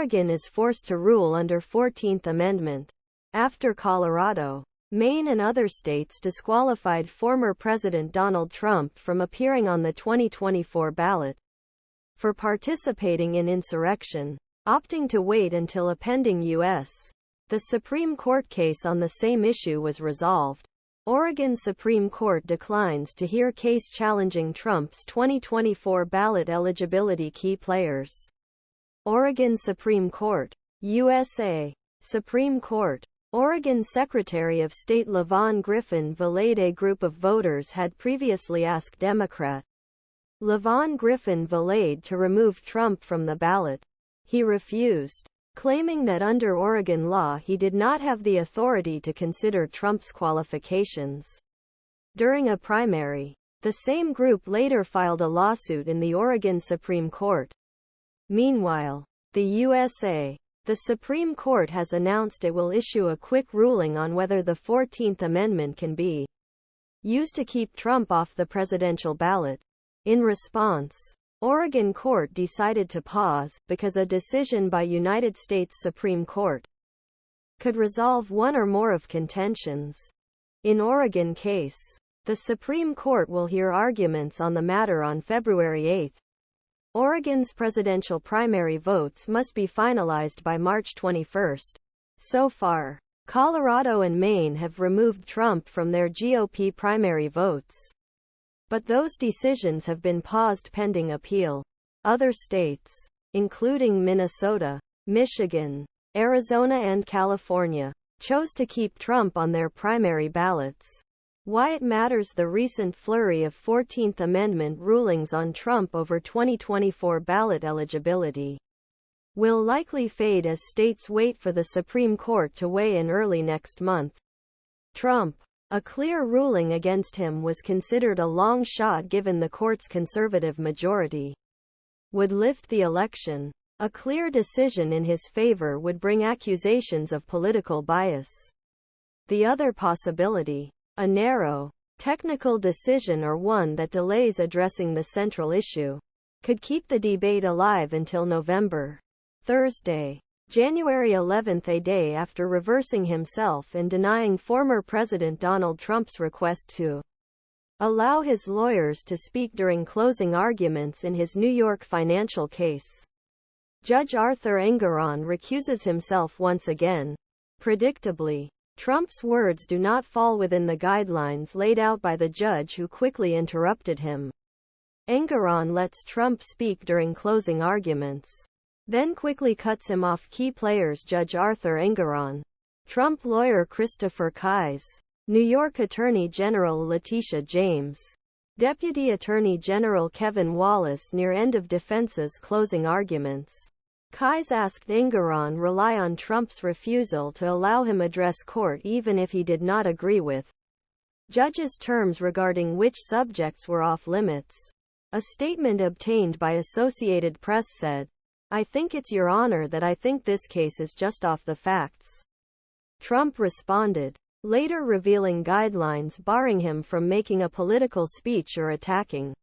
Oregon is forced to rule under 14th Amendment. After Colorado, Maine and other states disqualified former President Donald Trump from appearing on the 2024 ballot for participating in insurrection, opting to wait until a pending U.S. The Supreme Court case on the same issue was resolved. Oregon Supreme Court declines to hear case challenging Trump's 2024 ballot eligibility. Key players. Oregon Supreme Court. USA. Supreme Court. Oregon Secretary of State LaVon Griffin validated a group of voters had previously asked Democrat LaVon Griffin validated to remove Trump from the ballot. He refused, claiming that under Oregon law he did not have the authority to consider Trump's qualifications. During a primary, the same group later filed a lawsuit in the Oregon Supreme Court. Meanwhile, the USA. The Supreme Court has announced it will issue a quick ruling on whether the 14th Amendment can be used to keep Trump off the presidential ballot. In response, Oregon court decided to pause, because a decision by United States Supreme Court could resolve one or more of contentions. In Oregon case, the Supreme Court will hear arguments on the matter on February 8. Oregon's presidential primary votes must be finalized by March 21. So far, Colorado and Maine have removed Trump from their GOP primary votes. But those decisions have been paused pending appeal. Other states, including Minnesota, Michigan, Arizona and California, chose to keep Trump on their primary ballots. Why it matters. The recent flurry of 14th Amendment rulings on Trump over 2024 ballot eligibility will likely fade as states wait for the Supreme Court to weigh in early next month. Trump. A clear ruling against him was considered a long shot given the court's conservative majority would lift the election. A clear decision in his favor would bring accusations of political bias. The other possibility, a narrow, technical decision or one that delays addressing the central issue, could keep the debate alive until November. Thursday, January 11, a day after reversing himself and denying former President Donald Trump's request to allow his lawyers to speak during closing arguments in his New York financial case. Judge Arthur Engoron recuses himself once again. Predictably, Trump's words do not fall within the guidelines laid out by the judge, who quickly interrupted him. Engoron lets Trump speak during closing arguments, then quickly cuts him off. Key players. Judge Arthur Engoron, Trump lawyer Christopher Kise, New York Attorney General Letitia James, Deputy Attorney General Kevin Wallace. Near end of defense's closing arguments, Kise asked Engoron rely on Trump's refusal to allow him address court even if he did not agree with judge's terms regarding which subjects were off limits. A statement obtained by Associated Press said, "I think it's your honor that I think this case is just off the facts." Trump responded, later revealing guidelines barring him from making a political speech or attacking